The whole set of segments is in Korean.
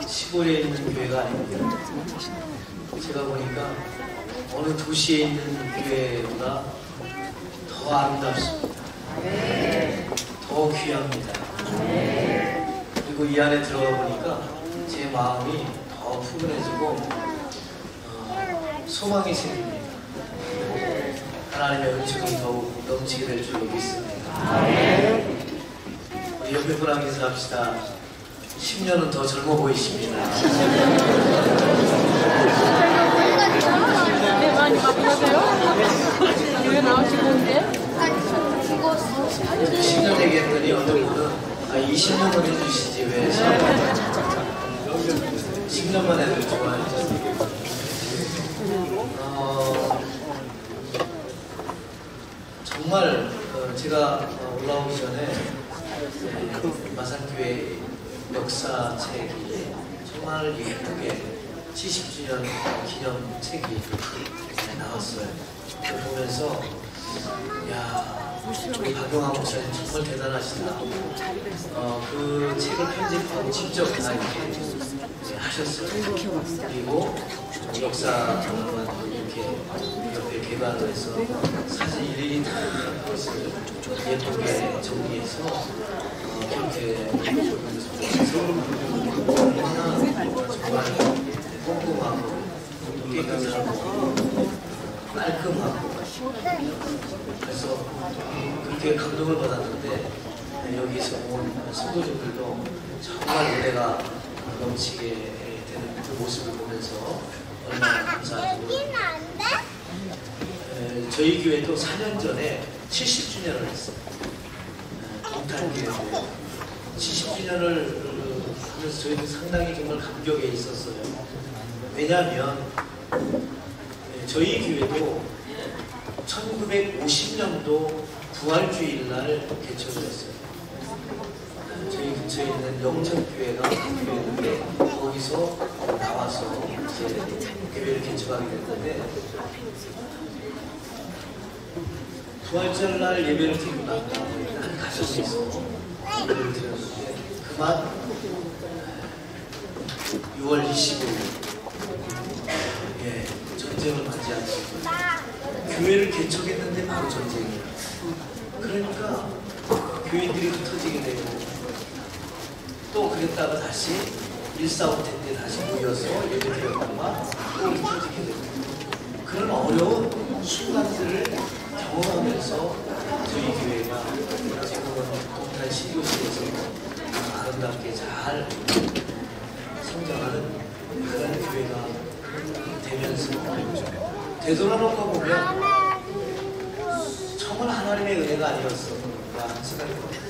시골에 있는 교회가 아닙니다. 제가 보니까 어느 도시에 있는 교회보다 더 아름답습니다. 더 귀합니다. 그리고 이 안에 들어가 보니까 제 마음이 더 푸근해지고 소망이 생깁니다. 하나님의 은총이 더욱 넘치게 될 줄 믿습니다. 우리 옆에 분랑 인사합시다. 10년은 더 젊어 보이십니다. 네, 많이 바쁘세요? 교회 나오시는데? 10년 얘기했더니 어느 분은 20년만 해주시지 왜 10년만 해도 좋아하죠. 정말 제가 올라오기 전에 마산교회 역사책이 정말 예쁘게 70주년 기념책이 나왔어요. 그걸 보면서 야, 우리 박용환 목사님 정말 대단하시다. 그 책을 편집하고 직접 다 이렇게 하셨어요. 그리고 역사만 이렇게 옆에 개발을 해서 사진 일일이 다 예쁘게 정리해서 이렇게 정말 꼼꼼하고 깨끗하고 깔끔하고 그래서 그렇게 감동을 받았는데 여기서 온 성도님들도 정말 은혜가 넘치게 되는 그 모습을 보면서 얼마나 감사하고 저희 교회도 4년 전에 70주년을 했어요. 동탄교회인데 70주년을 하면서 저희도 상당히 정말 감격에 있었어요. 왜냐하면 저희 교회도 1950년도 부활주일날 개척을 했어요. 저희 근처에 있는 영천교회가 교회인데 거기서 나와서 이제 교회를 개척하게 됐는데 부활절날 예배를 드리고 나서 한 가정에서 예배를 드렸는데 그만 6월 25일 전쟁을 맞이하고 교회를 개척했는데 바로 전쟁이에요. 그러니까 교인들이 흩어지게 되고 또 그랬다가 다시 145 때 다시 모여서 예배드렸다가 또 흩어지게 되고 그런 어려운 순간들을 경험하면서 저희 교회가 지금은 동탄 시교실에서 아름답게 잘 성장하는 그런 교회가 되면서 되돌아놓고 보면 정말 하나님의 은혜가 아니었을까 생각이 듭니다.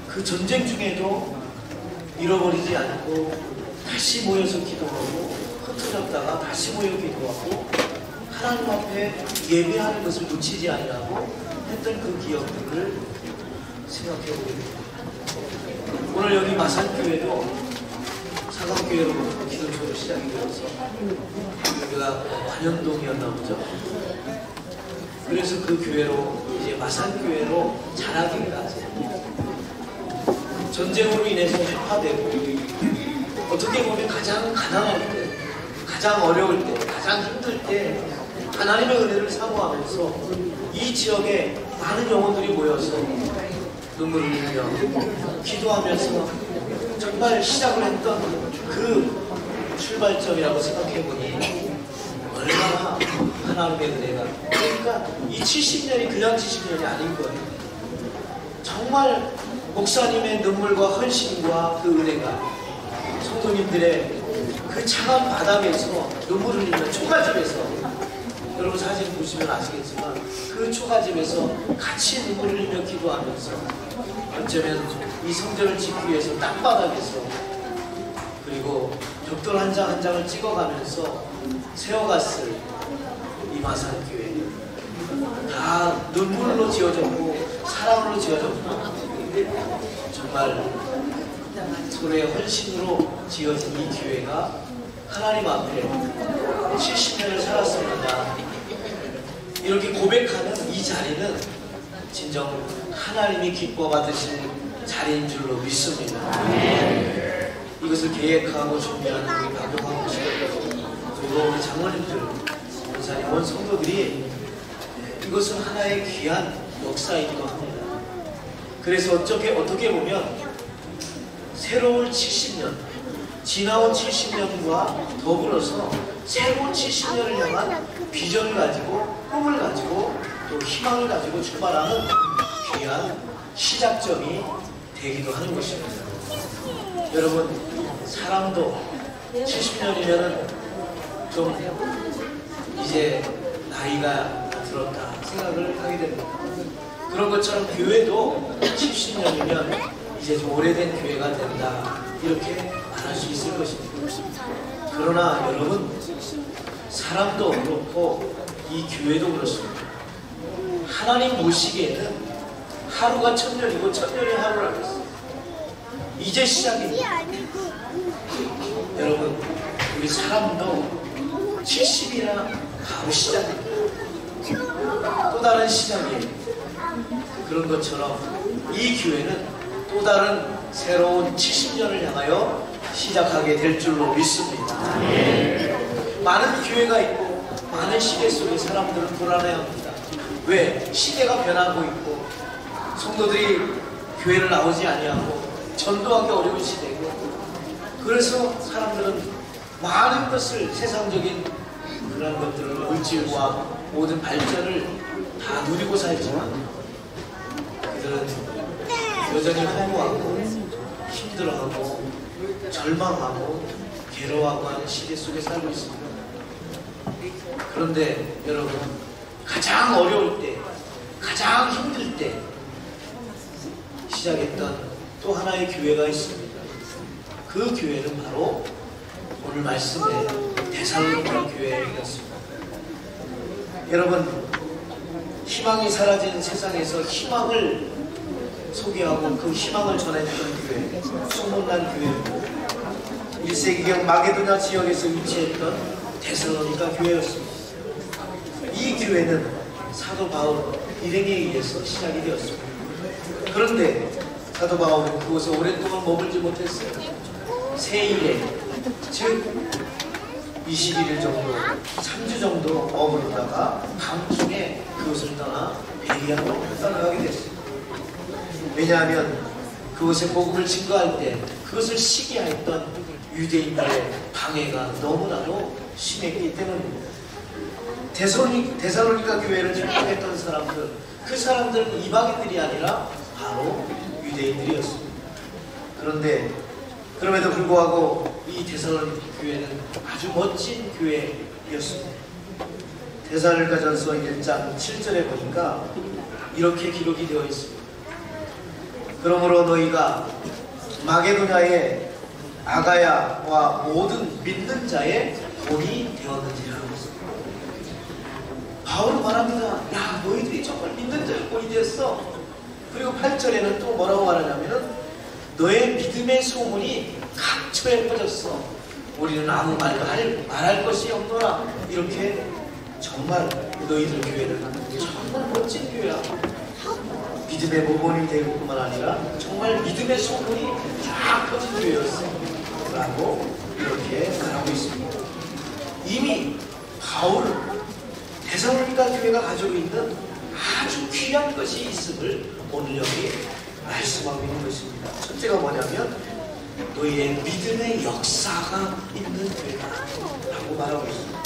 그 전쟁 중에도 잃어버리지 않고 다시 모여서 기도하고 흩어졌다가 다시 모여 기도하고 하나님 앞에 예배하는 것을 놓치지 아니하고 했던 그 기억들을 생각해보게 됩니다. 오늘 여기 마산교회도 사강교회로 기도처로 시작이 되어서 여기가 관현동이었나 보죠. 그래서 그 교회로 이제 마산교회로 자라기를 하세요. 전쟁으로 인해서 폐파되고 어떻게 보면 가장 가난할 때, 가장 어려울 때, 가장 힘들 때 하나님의 은혜를 사모하면서 이 지역에 많은 영혼들이 모여서 눈물을 흘리며 기도하면서 정말 시작을 했던 그 출발점이라고 생각해보니 얼마나 하나님의 은혜가 그러니까 이 70년이 그냥 70년이 아닌 거예요. 정말 목사님의 눈물과 헌신과 그 은혜가 성도님들의 그 차가운 바닥에서 눈물을 흘리며 초가집에서 여러분 사진 보시면 아시겠지만 그 초가집에서 같이 눈물을 흘리며 기도하면서 어쩌면 이 성전을 짓기 위해서 땅바닥에서 그리고 벽돌 한 장 한 장을 찍어가면서 세워갔을 이 마산교회 다 눈물로 지어졌고 사랑으로 지어졌고 정말 서로의 헌신으로 지어진 이 교회가 하나님 앞에 70년을 살았습니다. 이렇게 고백하는 이 자리는 진정 하나님이 기뻐 받으실 자리인 줄로 믿습니다. 이것을 계획하고 준비하는 우리 박용학 목사님, 그리고 우리 장로님들, 원사님원 성도들이 이것은 하나의 귀한 역사이기도 합니다. 그래서 어떻게 보면 새로운 70년, 지나온 70년과 더불어서 새로운 70년을 향한 비전을 가지고, 꿈을 가지고, 또 희망을 가지고 출발하는 귀한 시작점이 되기도 하는 것입니다. 여러분, 사람도 70년이면은 좀 이제 나이가 들었다 생각을 하게 됩니다. 그런 것처럼 교회도 70년이면 이제 좀 오래된 교회가 된다, 이렇게 말할 수 있을 것입니다. 그러나 여러분, 사람도 그렇고 이 교회도 그렇습니다. 하나님 보시기에는 하루가 1000년이고 1000년이 하루라고 했어요. 이제 시작입니다. 여러분, 우리 사람도 70이나 바로 시작입니다. 또 다른 시작이에요. 그런 것처럼 이 교회는 또 다른 새로운 70년을 향하여 시작하게 될 줄로 믿습니다. 많은 교회가 있고 많은 시대 속에 사람들은 불안해합니다. 왜? 시대가 변하고 있고 성도들이 교회를 나오지 아니하고 전도하기 어려운 시대고, 그래서 사람들은 많은 것을, 세상적인 그런 것들을, 물질과 모든 발전을 다 누리고 살지만 그들은 여전히 허무하고 힘들어하고 절망하고 괴로워하고 하는 시대 속에 살고 있습니다. 그런데 여러분, 가장 어려울 때, 가장 힘들 때 시작했던 또 하나의 교회가 있습니다. 그 교회는 바로 오늘 말씀의 데살로니가 교회였습니다. 여러분, 희망이 사라진 세상에서 희망을 소개하고 그 희망을 전해주는 교회, 소문난 교회고 1세기경 마게도냐 지역에서 위치했던 데살로니가 교회였습니다. 이 교회는 사도 바울 일행에 의해서 시작이 되었습니다. 그런데 사도 바울은 그곳에 오랫동안 머물지 못했어요. 세일에, 즉 21일 정도, 3주 정도 머무르다가 밤중에 그곳을 떠나 베리아로 떠나가게 됐습니다. 왜냐하면 그곳에 복음을 증거할 때 그것을 시기하였던 유대인들의 방해가 너무나도 심했기 때문입니다. 데살로니가 교회를 축복했던 사람들, 그 사람들은 이방인들이 아니라 바로 유대인들이었습니다. 그런데 그럼에도 불구하고 이 데살로니가 교회는 아주 멋진 교회였습니다. 데살로니가전서 1장 7절에 보니까 이렇게 기록이 되어 있습니다. 그러므로 너희가 마게도냐의 아가야와 모든 믿는 자의 본이 되었는지라. 바울은 말합니다. 야, 너희들이 정말 믿는 자의 본이 되었어. 그리고 8절에는 또 뭐라고 말하냐면은 너의 믿음의 소문이 각처에 퍼졌어. 우리는 아무 말도 말할 것이 없노라. 이렇게 정말 너희들 교회는 정말 멋진 교회야. 믿음의 모범이 되고 뿐만 아니라 정말 믿음의 소문이 쫙 퍼진 교회였어 라고 이렇게 말하고 있습니다. 이미 바울은 데살로니가 교회가 가지고 있는 아주 귀한 것이 있음을 오늘 여기 말씀하고 있는 것입니다. 첫째가 뭐냐면 너희의 믿음의 역사가 있는 교회다 라고 말하고 있습니다.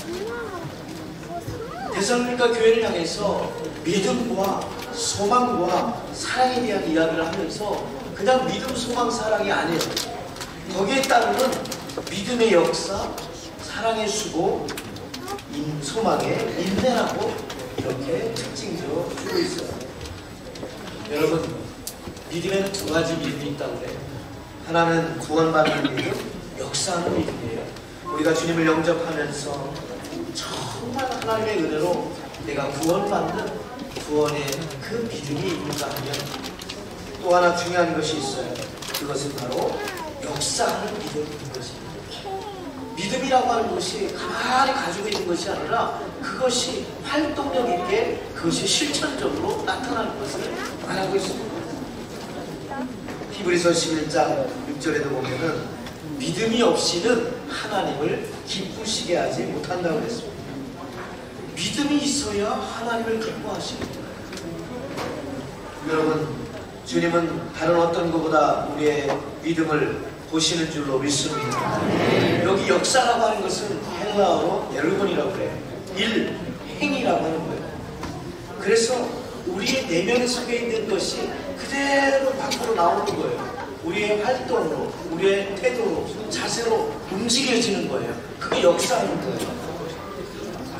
데살로니가 교회를 향해서 믿음과 소망과 사랑에 대한 이야기를 하면서 그냥 믿음, 소망, 사랑이 아니에요. 거기에 따르는 믿음의 역사, 사랑의 수고, 소망의 인내라고 이렇게 특징으로 주고 있어요. 여러분, 믿음에는 두 가지 믿음이 있다고 그래요. 하나는 구원받는 믿음, 역사하는 믿음이에요. 우리가 주님을 영접하면서 정말 하나님의 은혜로 내가 구원받는 구원의 그 믿음이 있는가 하면 또 하나 중요한 것이 있어요. 그것은 바로 역사하는 믿음인 것입니다. 믿음이라고 하는 것이 가만히 가지고 있는 것이 아니라 그것이 활동력 있게 그것이 실천적으로 나타나는 것을 말하고 있습니다. 히브리서 11장 6절에도 보면은 믿음이 없이는 하나님을 기쁘시게 하지 못한다고 했습니다. 믿음이 있어야 하나님을 기뻐하십니다. 여러분, 주님은 다른 어떤 것보다 우리의 믿음을 보시는 줄로 믿습니다. 여기 역사라고 하는 것은 헬라어로 에르곤이라고 그래요. 일, 행위라고 하는 거예요. 그래서 우리의 내면 속에 있는 것이 그대로 밖으로 나오는 거예요. 우리의 활동으로, 우리의 태도로, 자세로 움직여지는 거예요. 그게 역사인 거예요.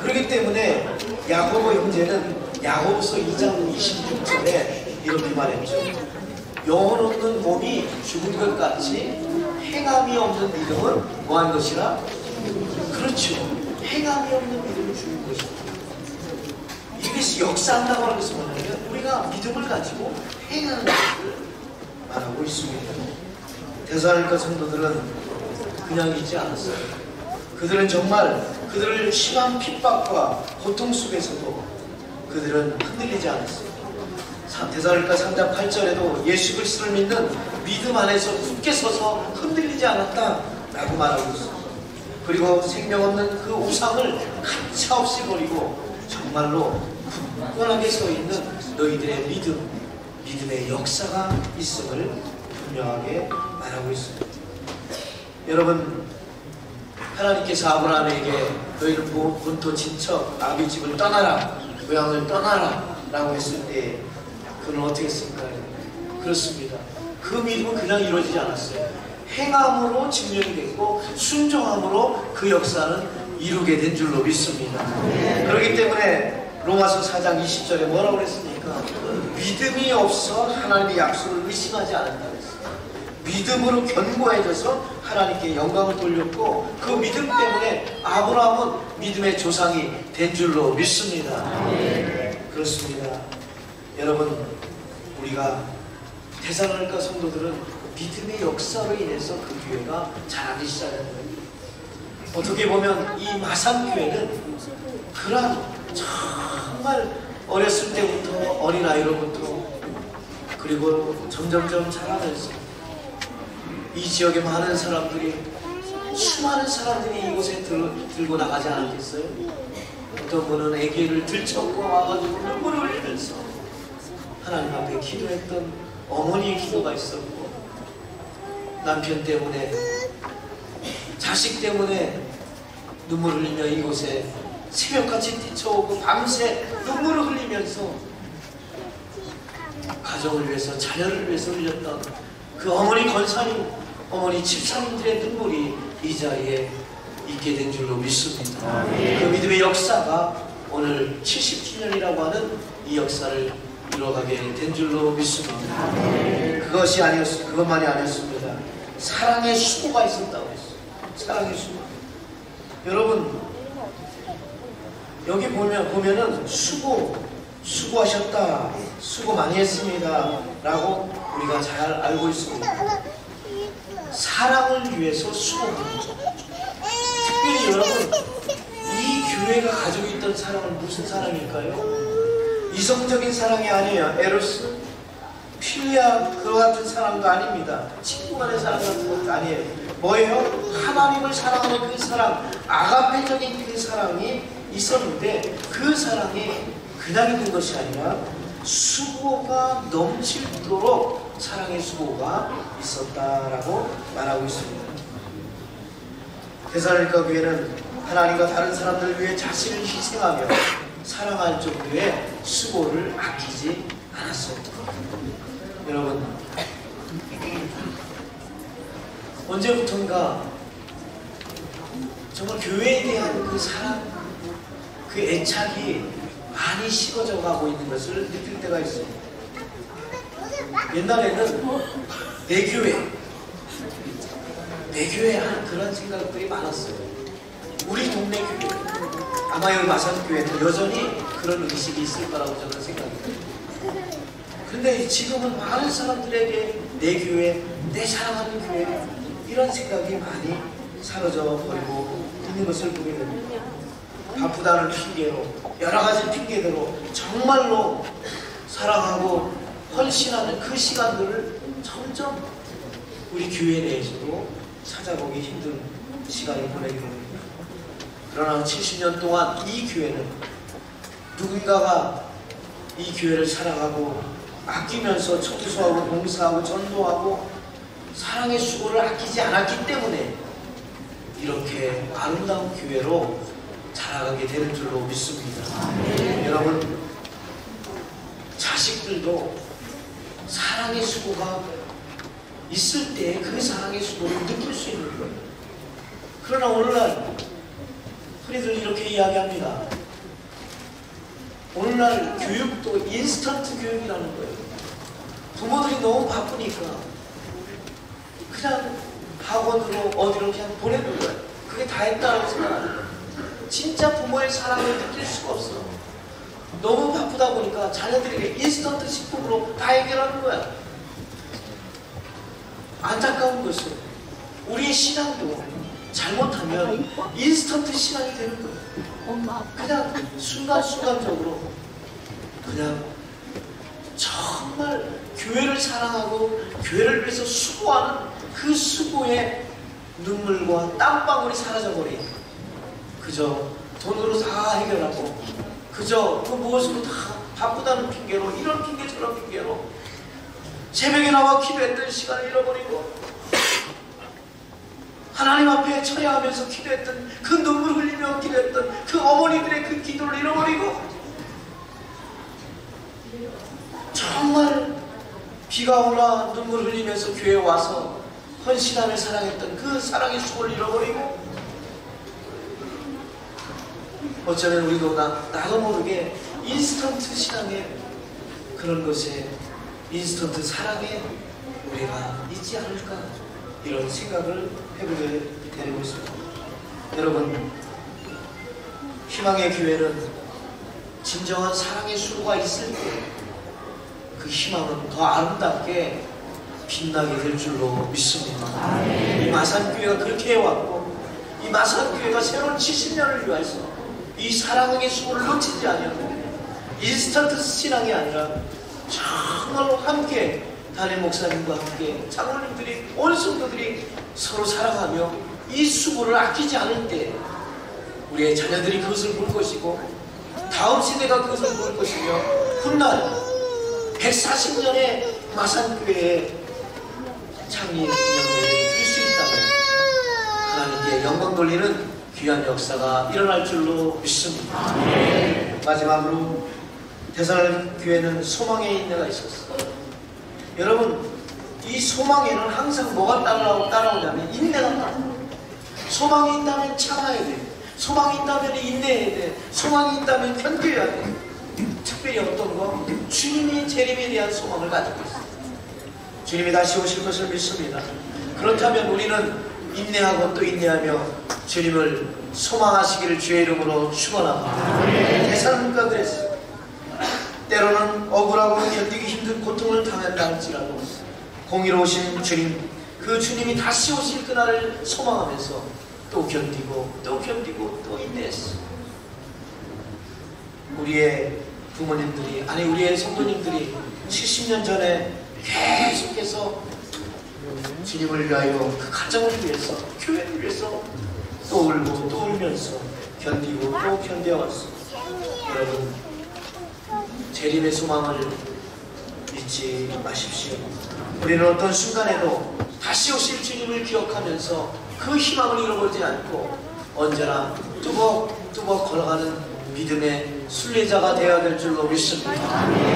그렇기 때문에 야고보 형제는 야고보서 2장 26절에 이렇게 말했죠. 영혼 없는 몸이 죽은 것 같이 행함이 없는 믿음은 뭐한 것이라? 그렇죠. 행함이 없는 믿음은 죽은 것이다. 이것이 역사한다고 하는 것은 뭐냐면 우리가 믿음을 가지고 행하는 것을 말하고 있습니다. 데살로니가 성도들은 그냥 있지 않았어요. 그들은 정말 그들을 심한 핍박과 고통 속에서도 그들은 흔들리지 않았어요. 데살로니가 3장 8절에도 예수 그리스도를 믿는 믿음 안에서 굳게 서서 흔들리지 않았다 라고 말하고 있어요. 그리고 생명 없는 그 우상을 가차없이 버리고 정말로 굳건하게 서 있는 너희들의 믿음의 역사가 있음을 분명하게 말하고 있습니다. 여러분, 하나님께서 아브라함에게 너희는 본토 친척 아비 집을 떠나라, 고향을 떠나라 라고 했을 때 그는 어떻게 했을까? 그렇습니다. 그 믿음은 그냥 이루어지지 않았어요. 행함으로 증명이 됐고 순종함으로 그 역사는 이루게 된 줄로 믿습니다. 그렇기 때문에 로마서 4장 20절에 뭐라고 그랬습니까? 믿음이 없어 하나님의 약속을 의심하지 않았다 그랬어요. 믿음으로 견고해져서 하나님께 영광을 돌렸고 그 믿음 때문에 아브라함은 믿음의 조상이 된 줄로 믿습니다. 그렇습니다. 여러분, 우리가 데살로니가 성도들은 믿음의 역사로 인해서 그 교회가 자라기 시작한 거예요. 어떻게 보면 이 마산교회는 그런 정말 어렸을 때부터 어린아이로부터 그리고 점점점 자라면서 이 지역에 많은 사람들이 수많은 사람들이 이곳에 들고 나가지 않았겠어요? 어떤 분은 아기를 들쳐고 와가지고 눈물을 흘리면서 하나님 앞에 기도했던 어머니의 기도가 있었고 남편 때문에 자식 때문에 눈물을 흘리며 이곳에 새벽같이 뛰쳐오고 밤새 눈물을 흘리면서 가정을 위해서 자녀를 위해서 흘렸던 그 어머니 권사님, 어머니 집사님들의 눈물이 이 자리에 있게 된 줄로 믿습니다. 그 믿음의 역사가 오늘 70주년이라고 하는 이 역사를 이뤄가게 된 줄로 믿습니다. 그것만이 아니었습니다. 사랑의 수고가 있었다고 했어요. 사랑의 수고. 여러분, 여기 보면은 수고하셨다, 수고 많이 했습니다 라고 우리가 잘 알고 있습니다. 사랑을 위해서 수고합니다. 특별히 여러분, 이 교회가 가지고 있던 사랑은 무슨 사랑일까요? 이성적인 사랑이 아니에요. 에로스, 필리아 그와 같은 사랑도 아닙니다. 친구 간의 사랑 같은 것도 아니에요. 뭐예요? 하나님을 사랑하는 그 사랑, 아가페적인 그 사랑이 있었는데 그 사랑이 그냥 있는 것이 아니라 수고가 넘치도록 사랑의 수고가 있었다라고 말하고 있습니다. 데살로니가 교회는 하나님과 다른 사람들을 위해 자신을 희생하며 사랑할 정도의 수고를 아끼지 않았어요. 여러분, 언제부턴가 정말 교회에 대한 그 사랑, 그 애착이 많이 식어져 가고 있는 것을 느낄 때가 있어요. 옛날에는 내 교회 하는 그런 생각들이 많았어요. 우리 동네 교회, 아마 여기 마산교회는 여전히 그런 의식이 있을 거라고 저는 생각해요. 근데 지금은 많은 사람들에게 내 교회, 내 사랑하는 교회 이런 생각이 많이 사라져 버리고 있는 것을 보게 됩니다. 바쁘다는 핑계로, 여러 가지 핑계대로 정말로 사랑하고 헌신하는 그 시간들을 점점 우리 교회 내에서도 찾아보기 힘든 시간을 보내게 됩니다. 그러나 70년 동안 이 교회는 누군가가 이 교회를 사랑하고 아끼면서 청소하고 봉사하고 전도하고 사랑의 수고를 아끼지 않았기 때문에 이렇게 아름다운 교회로 자라가게 되는 줄로 믿습니다. 여러분, 자식들도 사랑의 수고가 있을 때 그 사랑의 수고를 느낄 수 있는 거예요. 그러나 오늘날 흔히들 이렇게 이야기합니다. 오늘날 교육도 인스턴트 교육이라는 거예요. 부모들이 너무 바쁘니까 그냥 학원으로 어디로 그냥 보내는 거예요. 그게 다 했다고 생각하는. 진짜 부모의 사랑을 느낄 수가 없어. 너무 바쁘다 보니까 자녀들에게 인스턴트 식품으로 다 해결하는 거야. 안타까운 것은 우리의 신앙도 잘못하면 인스턴트 신앙이 되는 거예요. 그냥 순간순간적으로 그냥 정말 교회를 사랑하고 교회를 위해서 수고하는 그 수고의 눈물과 땀방울이 사라져버린, 그저 돈으로 다 해결하고 그저 그 무엇으로 다 바쁘다는 핑계로, 이런 핑계 저런 핑계로 새벽에 나와 기도했던 시간을 잃어버리고 하나님 앞에 처해하면서 기도했던 그 눈물 흘리며 기도했던 그 어머니들의 그 기도를 잃어버리고 정말 비가 오나 눈물 흘리면서 교회에 와서 헌신하며 사랑했던 그 사랑의 수고를 잃어버리고 어쩌면 우리도 나도 모르게 인스턴트 신앙의 그런 것에, 인스턴트 사랑에 우리가 있지 않을까, 이런 생각을 해보게 되고 있습니다. 여러분, 희망의 교회는 진정한 사랑의 수고가 있을 때 그 희망은 더 아름답게 빛나게 될 줄로 믿습니다. 이 마산교회가 그렇게 해왔고, 이 마산교회가 새로운 70년을 위해서 이 사랑의 수고를 놓치지 않으면 인스턴트 신앙이 아니라 정말로 함께 담임 목사님과 함께 장로님들이, 온 성도들이 서로 사랑하며 이 수고를 아끼지 않을 때 우리의 자녀들이 그것을 볼 것이고 다음 세대가 그것을 볼 것이며 훗날 140년의 마산교회의 창립 기념회를 드릴 수 있다면 하나님께 영광 돌리는 귀한 역사가 일어날 줄로 믿습니다. 마지막으로 대살로니가 소망의 인내가 있었어요. 여러분, 이 소망에는 항상 뭐가 따라오냐면 인내가 따라와요. 소망이 있다면 참아야 돼. 소망이 있다면 인내해야 돼. 소망이 있다면 견뎌야 돼. 특별히 어떤 거? 주님이 재림에 대한 소망을 가지고 있어요. 주님이 다시 오실 것을 믿습니다. 그렇다면 우리는 인내하고 또 인내하며 주님을 소망하시기를 주의 이름으로 축원합니다. 대살로니가 그랬어요. 때로는 억울하고 견디기 힘든 고통을 당한다 할지라도 공의로우신 주님, 그 주님이 다시 오실 그날을 소망하면서 또 견디고 또 견디고 또 인내했어. 우리의 부모님들이, 아니 우리의 성도님들이 70년 전에 계속해서 주님을 위하여, 그 가정을 위해서, 교회를 위해서 또 울고 또 울면서 견디고 또 견뎌왔어. 여러분, 재림의 소망을 잊지 마십시오. 우리는 어떤 순간에도 다시 오실 주님을 기억하면서 그 희망을 잃어버리지 않고 언제나 뚜벅뚜벅 걸어가는 믿음의 순례자가 되어야 될 줄로 믿습니다.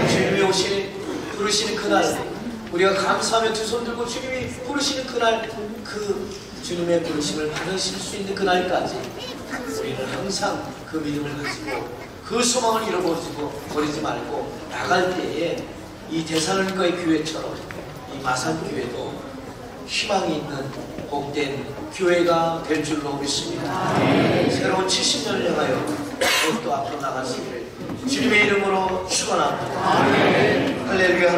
주님이 부르시는 그날, 우리가 감사하며 두 손 들고 주님이 부르시는 그날, 그 주님의 부르심을 받으실 수 있는 그날까지 우리는 항상 그 믿음을 가지고 그 소망을 잃어버리지 말고 나갈 때에 이 데살로니가의 교회처럼 이 마산교회도 희망이 있는 복된 교회가 될 줄로 믿습니다. 새로운 70년을 향하여 더욱더 앞으로 나가시기를 주님의 이름으로 축원합니다. 할렐루야.